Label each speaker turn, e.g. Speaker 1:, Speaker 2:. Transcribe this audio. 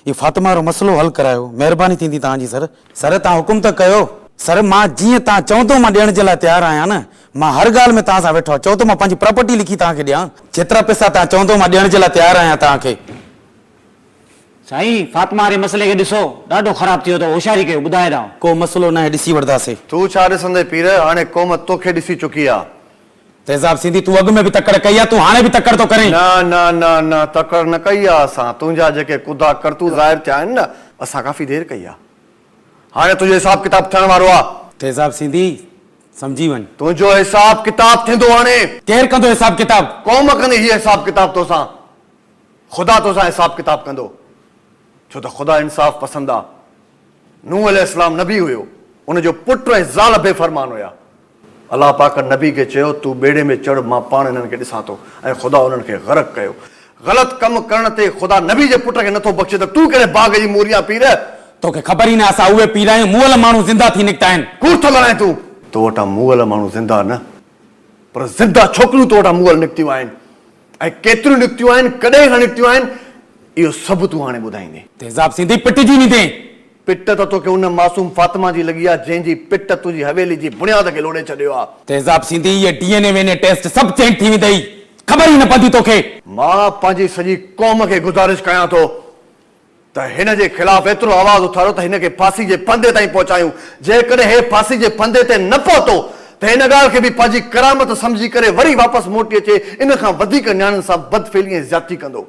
Speaker 1: ये फातिमा रो मसलो हल करायो मेहरबानी थींदी तव्हांजी सर। सर तव्हां हुकुम त कयो। सर मां जीअं तव्हां चवंदो मां ॾियण जे लाइ तयारु आहियां न। मां हर ॻाल्हि में तव्हां सां वेठो चओ त मां पंहिंजी प्रॉपर्टी लिखी तव्हांखे ॾियां। जेतिरा पैसा तव्हां चवंदो मां ॾियण जे लाइ तयारु आहियां तव्हांखे।
Speaker 2: साईं फातिमा वारे मसले खे ॾिसो ॾाढो ख़राब थियो अथव, होशियारी कयो, ॿुधाए ॾांव।
Speaker 1: को मसलो न आहे, ॾिसी वठंदासीं।
Speaker 3: तू छा ॾिसंदे पीर, हाणे क़ौम तोखे ॾिसी चुकी आहे।
Speaker 1: तेज़ाब सिंधी तूं अॻु में बि तकड़ कई आहे, तूं हाणे बि तकड़ थो करें।
Speaker 3: न न न न तकड़ न कई आहे असां। तुंहिंजा जेके कुदा करतूत ज़ाहिर थिया आहिनि न, असां काफ़ी देरि कई आहे। हाणे तुंहिंजो हिसाब किताब थियण वारो आहे।
Speaker 1: तेज़ाब सिंधी समझी वञ,
Speaker 3: तुंहिंजो हिसाब किताब थींदो। हाणे
Speaker 1: केरु कंदो हिसाब किताब?
Speaker 3: क़ौम कंदी हीअ हिसाब किताब तोसां। ख़ुदा तोसां हिसाब किताब कंदो, छो त ख़ुदा इंसाफ़ पसंदि आहे। नूह अलैहिस्सलाम नबी हुयो, उनजो पुट ऐं ज़ाल बेफ़रमान हुया। अलाह पाक नबी खे चयो तूं ॿेड़े में चढ़, मां पाण हिननि खे ॾिसां थो। ऐं ख़ुदा उन्हनि खे ग़रक़ कयो। ग़लति कमु करण ते ख़ुदा नबी जे पुट खे नथो बख़्शे त तूं कहिड़े बाग़ जी मूरी आहे पीर?
Speaker 1: तोखे ख़बर ई न, असां उहे पीर आहियूं मुअल माण्हू ज़िंदा थी निकिता आहिनि।
Speaker 3: कूड़ थो लड़ाए तूं। तो वटां मुअल माण्हू ज़िंदा न, पर ज़िंदा छोकिरियूं तो वटां मुअल निकितियूं आहिनि। ऐं केतिरियूं निकितियूं आहिनि, कॾहिं खां निकितियूं आहिनि, इहो सभु तूं हाणे ॿुधाईंदे।
Speaker 1: तेज़ाब सिंधी पिटजी नी थिए।
Speaker 3: पिट त तोखे उन मासूम फातिमा जी लॻी आहे जंहिंजी पिट तुंहिंजी हवेली जी बुनियाद खे लोड़े छॾियो आहे।
Speaker 1: तेज़ाब सिंधी ये डीएनए वेने टेस्ट सभु चेंज थी वेंदई, ख़बर ई न पवंदी तोखे।
Speaker 3: मां पंहिंजी सॼी क़ौम खे गुज़ारिश कयां थो त हिन जे ख़िलाफ़ एतिरो आवाज़ उथारो त हिन खे फांसी जे फंदे ताईं पहुचायूं। जेकॾहिं हे फांसी जे फंदे ते न पहुतो त हिन ॻाल्हि खे बि पंहिंजी करामत सम्झी करे वरी वापसि मोटी अचे, इन खां वधीक न्याणियुनि सां बदफ़ेली ऐं ज़्यादती कंदो।